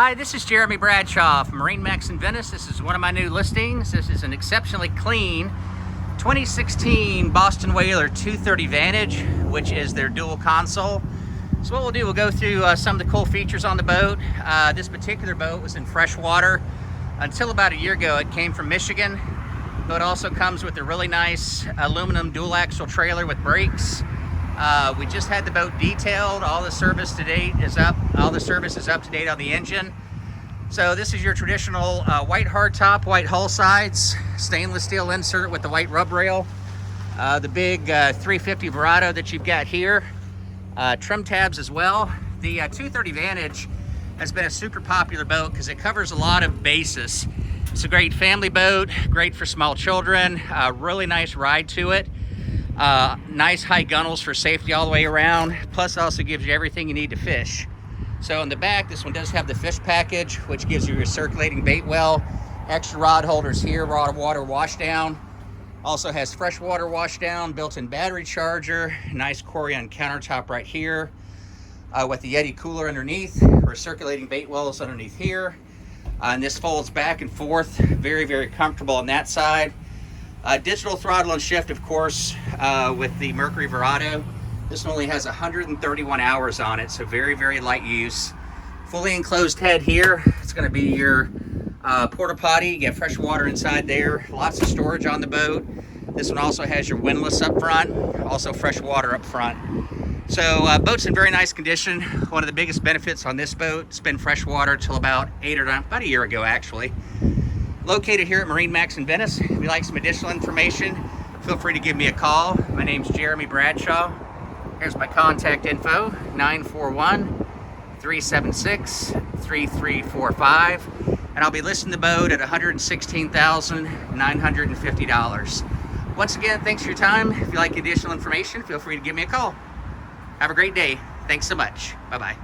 Hi, this is Jeremy Bradshaw from MarineMax Venice. This is one of my new listings. This is an exceptionally clean 2016 Boston Whaler 230 Vantage, which is their dual console. So what we'll do, we'll go through some of the cool features on the boat. This particular boat was in freshwater until about a year ago. It came from Michigan. The boat also comes with a really nice aluminum dual axle trailer with brakes. We just had the boat detailed. All the service to date is up. All the service is up to date on the engine. So this is your traditional white hardtop, white hull sides, stainless steel insert with the white rub rail. The big 350 Verado that you've got here. Trim tabs as well. The 230 Vantage has been a super popular boat because it covers a lot of bases. It's a great family boat, great for small children, really nice ride to it. Nice high gunnels for safety all the way around, plus also gives you everything you need to fish. So in the back, this one does have the fish package, which gives you your circulating bait well, extra rod holders here, raw water wash down. Also has freshwater wash down, built-in battery charger, nice Corian countertop right here, with the Yeti cooler underneath, for circulating bait wells underneath here. And this folds back and forth, very, very comfortable on that side. Digital throttle and shift, of course, with the Hp Verado. This one only has 131 hours on it, so very, very light use. Fully enclosed head here. It's going to be your porta potty. You get fresh water inside there. Lots of storage on the boat. This one also has your windlass up front, also fresh water up front. So boat's in very nice condition. One of the biggest benefits on this boat, it's been freshwater till about about a year ago actually. Located here at MarineMax Venice. If you'd like some additional information, feel free to give me a call. My name's Jeremy Bradshaw. Here's my contact info, 941-376-3345. And I'll be listing the boat at $116,950. Once again, thanks for your time. If you'd like additional information, feel free to give me a call. Have a great day. Thanks so much. Bye-bye.